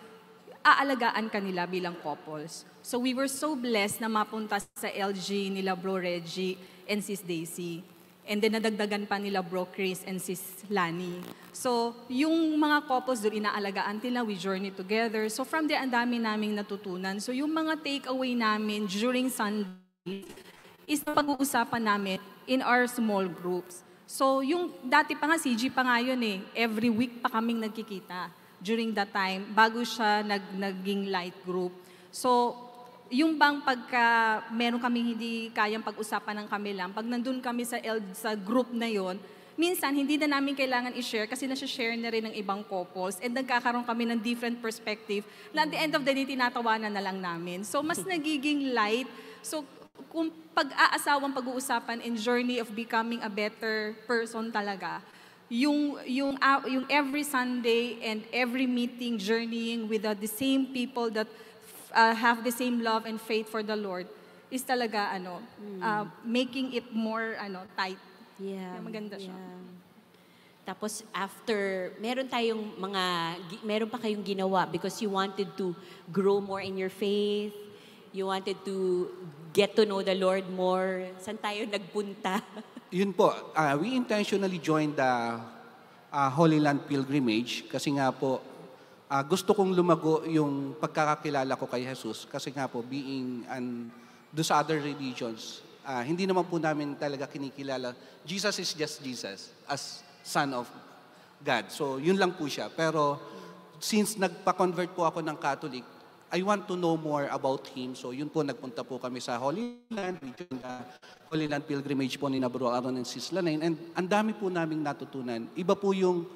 aalagaan kanila bilang couples. So we were so blessed na mapunta sa LG nila Bro Reggie and Sis Daisy. And then nadagdagan pa nila Bro Chris and Sis Lani. So yung mga couples doon inaalagaan nila, we journey together. So from there, ang dami naming natutunan. So yung mga takeaway namin during Sunday is pag-uusapan namin in our small groups. So, yung dati pa nga, CG pa nga yun eh. Every week pa kaming nagkikita during that time, bago siya naging light group. So, yung bang pagka meron kaming hindi kayang pag-usapan ng kami lang, pag nandun kami sa group na yon, minsan hindi na namin kailangan i-share kasi nasi-share na rin ng ibang couples and nagkakaroon kami ng different perspective na at the end of the day, tinatawanan na lang namin. So, mas nagiging light. So, kung pag-aasawang pag-uusapan and journey of becoming a better person talaga, yung every Sunday and every meeting journeying with the same people that have the same love and faith for the Lord is talaga making it more tight. Yeah. Maganda siya. Tapos after, meron pa kayong ginawa because you wanted to grow more in your faith, you wanted to get to know the Lord more. Saan tayo nagpunta? Yun po, we intentionally joined the Holy Land Pilgrimage kasi nga po, gusto kong lumago yung pagkakakilala ko kay Jesus kasi nga po, being those other religions, hindi naman po namin talaga kinikilala. Jesus is just Jesus as Son of God. So, yun lang po siya. Pero, since nagpa-convert po ako ng Catholic, I want to know more about Him. So yun po, nagpunta po kami sa Holy Land. We joined the Holy Land Pilgrimage po ni Bro Aaron and Sis Lanaine. And ang dami po naming natutunan. Iba po yung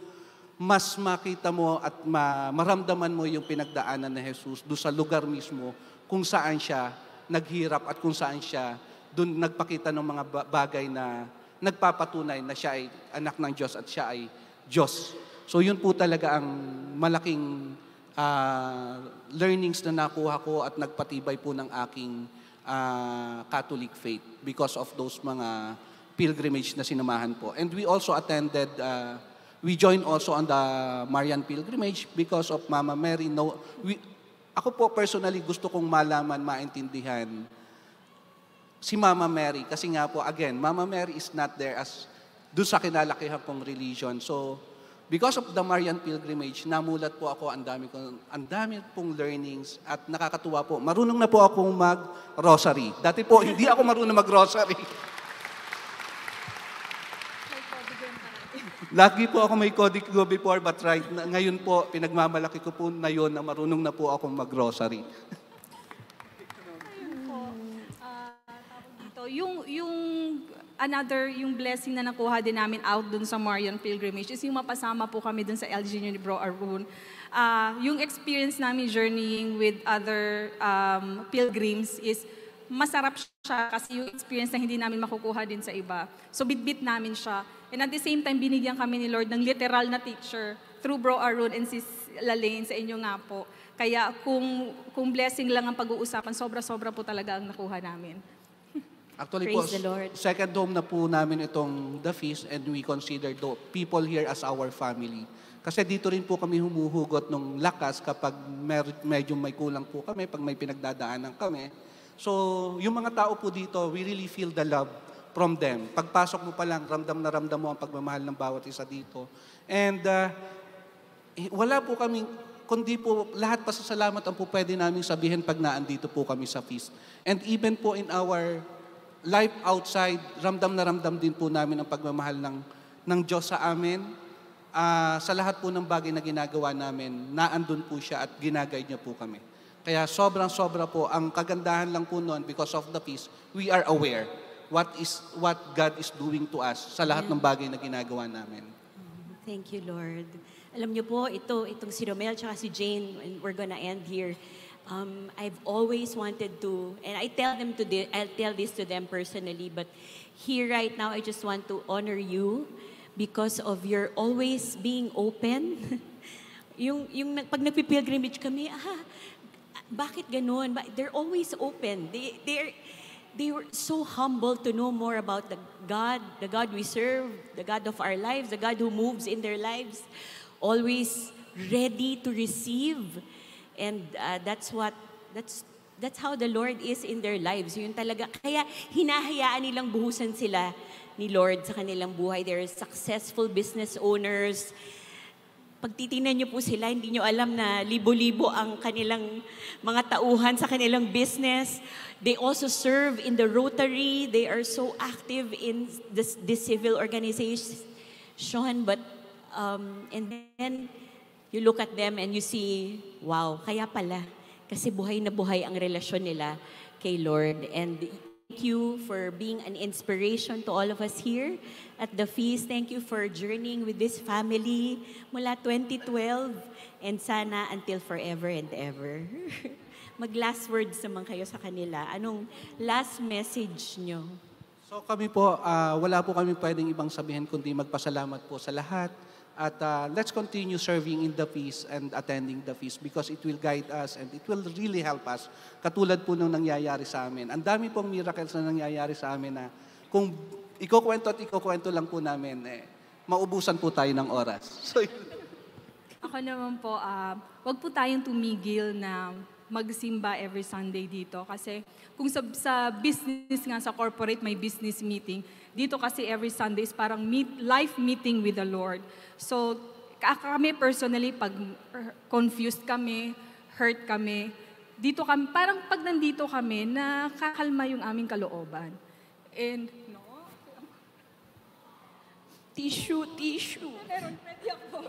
mas makita mo at maramdaman mo yung pinagdaanan ni Jesus doon sa lugar mismo kung saan siya naghirap at kung saan siya doon nagpakita ng mga bagay na nagpapatunay na siya ay anak ng Diyos at siya ay Diyos. So yun po talaga ang malaking learnings na nakuha ko at nagpatibay po ng aking Catholic faith because of those mga pilgrimage na sinamahan po. And we also attended, we joined also on the Marian pilgrimage because of Mama Mary. Ako po personally gusto kong malaman, maintindihan si Mama Mary. Kasi nga po, again, Mama Mary is not there as doon sa kinalakihan kong religion. So, because of the Marian pilgrimage, namulat po ako, ang dami pong learnings at nakakatuwa po. Marunong na po akong mag-rosary. Dati po, hindi ako marunong mag-rosary. Lagi po ako may codigo before, but ngayon po, pinagmamalaki ko po na yun na marunong na po akong mag-rosary. yung yung blessing na nakuha din namin out dun sa Marian Pilgrimage is yung mapasama po kami dun sa LG ni Bro Arun. Yung experience namin journeying with other pilgrims is masarap siya kasi yung experience na hindi namin makukuha din sa iba. So bit-bit namin siya. And at the same time, binigyan kami ni Lord ng literal na teacher through Bro Arun and Sis Lalaine sa inyo nga po. Kaya kung blessing lang ang pag-uusapan, sobra-sobra po talaga ang nakuha namin. Actually Praise po, the Lord. second home na po namin itong The Feast and we consider the people here as our family. Kasi dito rin po kami humuhugot ng lakas kapag medyo may kulang po kami, pag may pinagdadaanan kami. So, yung mga tao po dito, we really feel the love from them. Pagpasok mo pa lang, ramdam na ramdam mo ang pagmamahal ng bawat isa dito. And wala po kaming, kundi po lahat pasasalamat ang po pwede namin sabihin pag naandito po kami sa feast. And even po in our life outside, ramdam na ramdam din po namin ang pagmamahal ng Diyos sa amin. Sa lahat po ng bagay na ginagawa namin, naandun po siya at ginagay niya po kami. Kaya sobrang-sobra po, ang kagandahan lang po noon, because of the feast, we are aware what God is doing to us sa lahat ng bagay na ginagawa namin. Thank you, Lord. Alam niyo po, itong si Romel tsaka si Jane, and we're gonna end here. I've always wanted to, and I'll tell this to them personally, but here right now, I just want to honor you because of your always being open. yung pag nagpipilgrimage kami, bakit ganun? They're always open. They were so humble to know more about the God we serve, the God of our lives, the God who moves in their lives, always ready to receive. And that's how the Lord is in their lives. Yun talaga. Kaya hinahayaan nilang buhusan sila ni Lord sa kanilang buhay. They're successful business owners. Pag titingnan niyo po sila, hindi niyo alam na libo-libo ang kanilang mga tauhan sa kanilang business. They also serve in the Rotary. They are so active in this civil organization. But, and then, you look at them and you see, wow, kaya pala. Kasi buhay na buhay ang relasyon nila kay Lord. And thank you for being an inspiration to all of us here at the feast. Thank you for journeying with this family mula 2012 and sana until forever and ever. Mag-last words naman kayo sa kanila. Anong last message nyo? So kami po, wala po kami pwedeng ibang sabihin kundi magpasalamat po sa lahat. At let's continue serving in the feast and attending the feast because it will guide us and it will really help us. Katulad po nung nangyayari sa amin. Ang dami pong miracles na nangyayari sa amin na kung ikukwento lang po namin, maubusan po tayo ng oras. So, Ako naman po, wag po tayong tumigil na magsimba every Sunday dito. Kasi kung sa business nga, sa corporate, may business meeting. Dito kasi every Sunday is parang life meeting with the Lord. So kami personally, pag confused kami, hurt kami, dito kami, parang pag nandito kami, nakakalma yung aming kalooban. And, tissue. Meron, ready ako.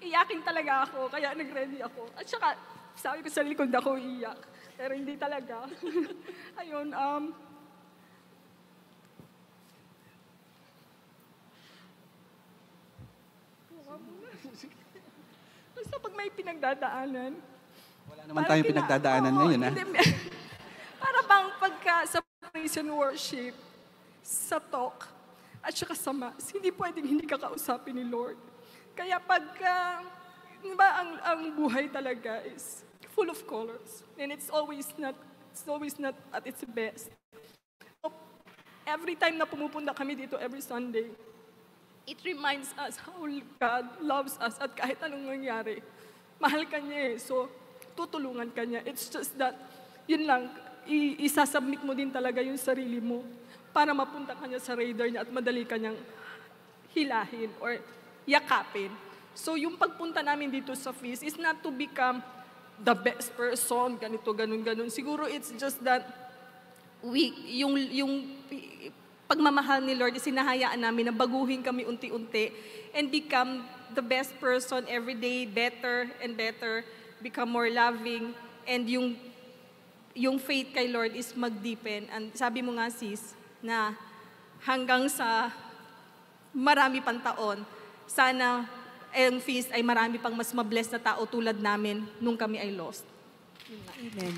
Iyakin talaga ako, kaya nag-ready ako. At saka, sabi ko sa likod ako iyak. Pero hindi talaga. Ayun, basta pag may pinagdadaanan. wala naman tayong pinagdadaanan ngayon, ha? Para bang pagka sa praise and worship, sa talk, at saka sa mass, hindi pwedeng hindi ka kausapin ni Lord. Kaya pagka, diba, ang buhay talaga is full of colors. And it's always not at its best. So, every time na pumupunta kami dito every Sunday, it reminds us how God loves us at kahit anong nangyari, mahal ka niya eh. So, tutulungan ka niya. It's just that, yun lang, isasubmit mo din talaga yung sarili mo para mapunta ka niya sa radar niya at madali ka niyang hilahin or yakapin. So, yung pagpunta namin dito sa feast is not to become the best person, ganito, ganun. Siguro it's just that yung pagmamahal ni Lord, sinahayaan namin na baguhin kami unti-unti and become the best person every day, better and better, become more loving, and yung yung faith kay Lord is mag-deepen. And sabi mo nga sis, na hanggang sa marami pang taon, sana ang feast ay marami pang mas mabless na tao tulad namin nung kami ay lost. Amen.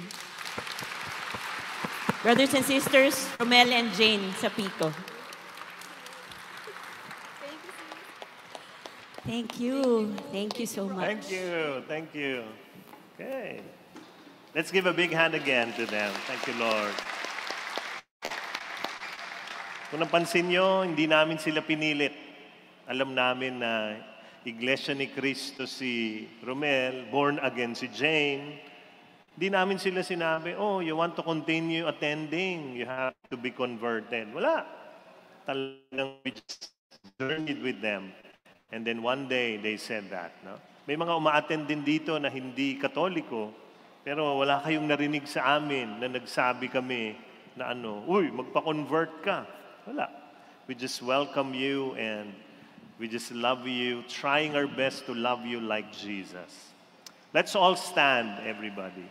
Brothers and sisters, Romel and Jane sa Pico. Thank you. Thank you so much. Thank you. Thank you. Okay. Let's give a big hand again to them. Thank you, Lord. Kung napansin nyo, hindi namin sila pinilit. Alam namin na Iglesia ni Cristo si Romel, born again si Jane. Hindi namin sila sinabi, oh, you want to continue attending, you have to be converted. Wala. Talagang we just journeyed with them. And then one day, they said that. No? May mga uma-attend din dito na hindi Katoliko, pero wala kayong narinig sa amin na nagsabi kami na uy, magpa-convert ka. Wala. We just welcome you and we just love you, trying our best to love you like Jesus. Let's all stand, everybody.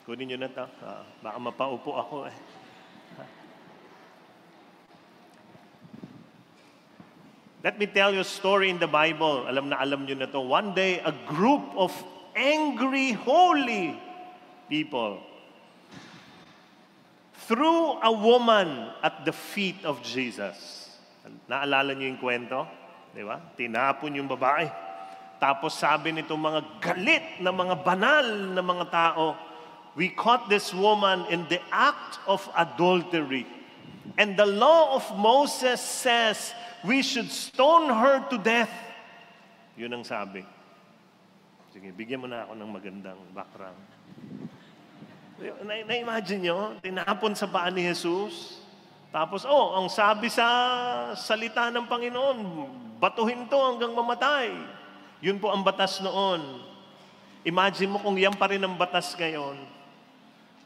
Kunin nyo na ito. Baka mapaupo ako eh. Let me tell you a story in the Bible. Alam na alam nyo na to. One day, a group of angry, holy people threw a woman at the feet of Jesus. Naalala nyo yung kwento? Di ba? Tinapon yung babae. Tapos sabi nitong mga galit na mga banal na mga tao, we caught this woman in the act of adultery. And the law of Moses says, we should stone her to death. Yun ang sabi. Sige, bigyan mo na ako ng magandang background. Na-imagine nyo, tinapon sa paa ni Jesus. Tapos, ang sabi sa salita ng Panginoon, batuhin to hanggang mamatay. Yun po ang batas noon. Imagine mo kung yan pa rin ang batas ngayon.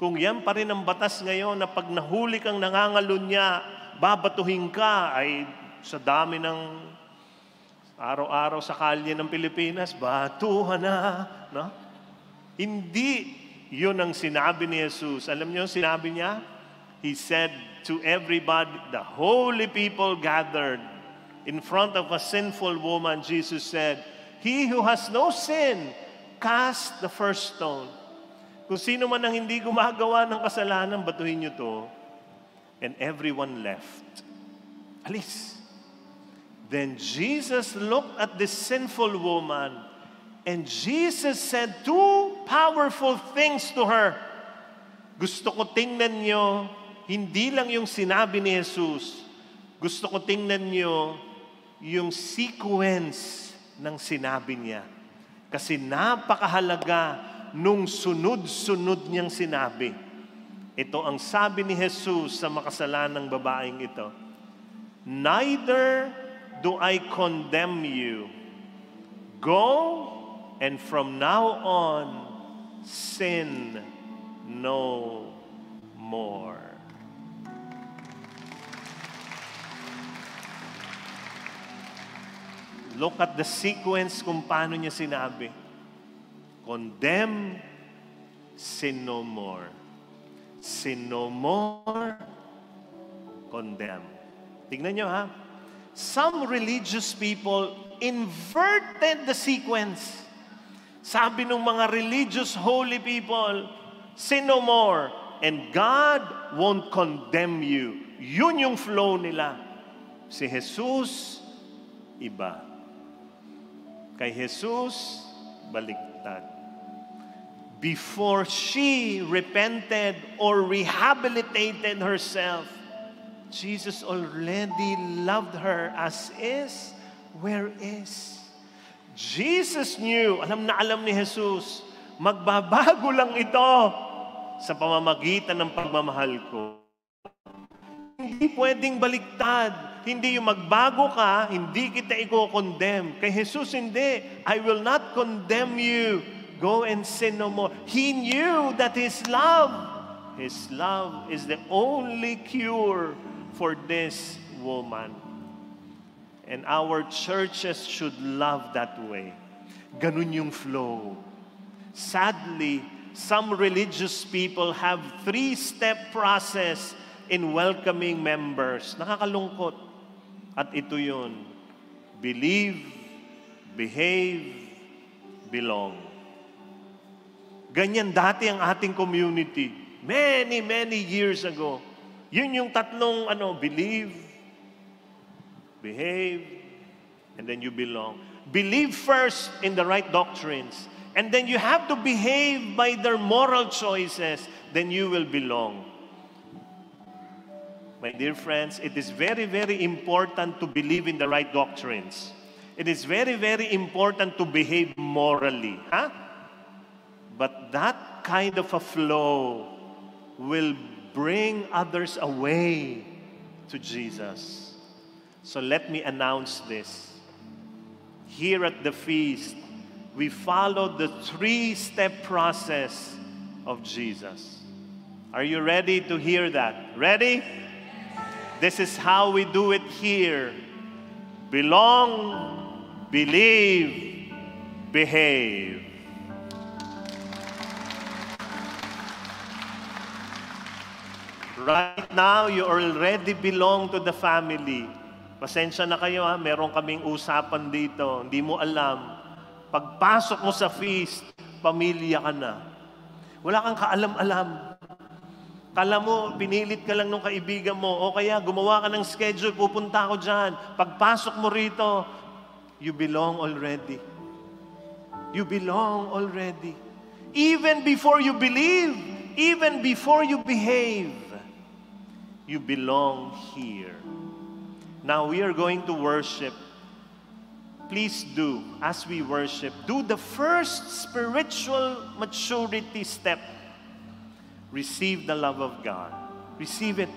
Kung yan pa rin ang batas ngayon na pag nahuli kang nangangalunya, babatuhin ka, ay sa dami ng araw-araw sa kalye ng Pilipinas, batuhan na. No? Hindi yun ang sinabi ni Jesus. Alam niyo ang sinabi niya? He said to everybody, the holy people gathered in front of a sinful woman, Jesus said, he who has no sin, cast the first stone. Kung sino man ang hindi gumagawa ng kasalanan, batuhin niyo to. And everyone left. Alis. Then Jesus looked at this sinful woman, and Jesus said two powerful things to her. Gusto ko tingnan niyo, hindi lang yung sinabi ni Jesus. Gusto ko tingnan niyo yung sequence ng sinabi niya. Kasi napakahalaga nung sunod-sunod niyang sinabi. Ito ang sabi ni Jesus sa makasalanang babaeng ito. Neither do I condemn you. Go, and from now on, sin no more. Look at the sequence kung paano niya sinabi. Condemn, sin no more. Sin no more, condemn. Tingnan nyo ha. Some religious people inverted the sequence. Sabi ng mga religious holy people, sin no more, and God won't condemn you. Yun yung flow nila. Si Jesus, iba. Kay Jesus, baliktad. Before she repented or rehabilitated herself, Jesus already loved her as is, where is. Jesus knew, alam na alam ni Jesus, magbabago lang ito sa pamamagitan ng pagmamahal ko. Hindi pwedeng baliktad. Hindi yung magbago ka, hindi kita i-condemn. Kay Jesus, hindi. I will not condemn you. Go and sin no more. He knew that His love is the only cure for this woman. And our churches should love that way. Ganun yung flow. Sadly, some religious people have 3-step process in welcoming members. Nakakalungkot. At ito yun. Believe, behave, belong. Ganyan dati ang ating community. Many, many years ago. Yun yung tatlong believe, behave, and then you belong. Believe first in the right doctrines. And then you have to behave by their moral choices. Then you will belong. My dear friends, it is very, very important to believe in the right doctrines. It is very, very important to behave morally. Huh? But that kind of a flow will bring others away to Jesus. So let me announce this. Here at the feast, we follow the 3-step process of Jesus. Are you ready to hear that? Ready? This is how we do it here. Belong, believe, behave. Right now, you already belong to the family. Pasensya na kayo ha, meron kaming usapan dito. Hindi mo alam. Pagpasok mo sa feast, pamilya ka na. Wala kang kaalam-alam. Kala mo, pinilit ka lang ng kaibigan mo, o kaya gumawa ka ng schedule, pupunta ako dyan. Pagpasok mo rito, you belong already. You belong already. Even before you believe, even before you behave, you belong here. Now we are going to worship. Please do, as we worship, do the first spiritual maturity step. Receive the love of God. Receive it.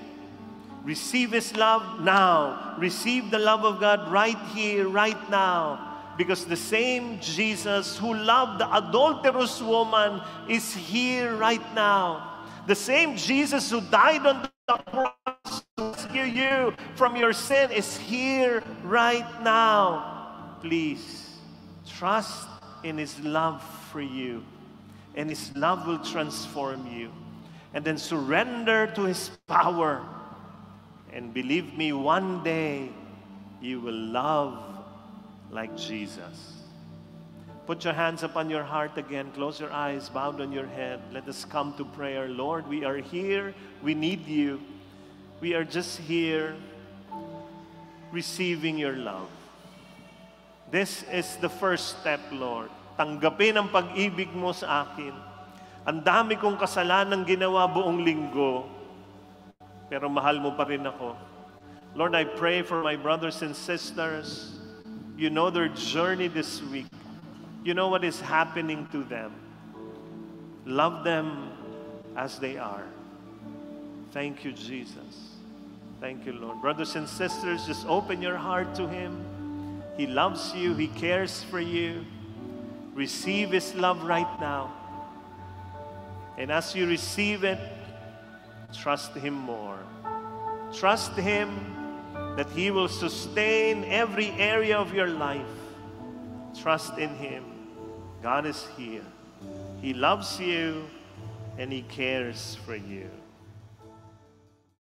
Receive His love now. Receive the love of God right here, right now. Because the same Jesus who loved the adulterous woman is here right now. The same Jesus who died on the cross to rescue you from your sin is here right now. Please, trust in His love for you. And His love will transform you. And then surrender to His power. And believe me, one day, you will love like Jesus. Put your hands upon your heart again. Close your eyes, bow down your head. Let us come to prayer. Lord, we are here. We need you. We are just here receiving your love. This is the first step, Lord. Tanggapin ang pag-ibig mo sa akin. Ang dami kong kasalanan ginawa buong linggo, pero mahal mo pa rin ako. Lord, I pray for my brothers and sisters. You know their journey this week. You know what is happening to them. Love them as they are. Thank you, Jesus. Thank you, Lord. Brothers and sisters, just open your heart to Him. He loves you. He cares for you. Receive His love right now. And as you receive it, trust Him more. Trust Him that He will sustain every area of your life. Trust in Him. God is here. He loves you and He cares for you.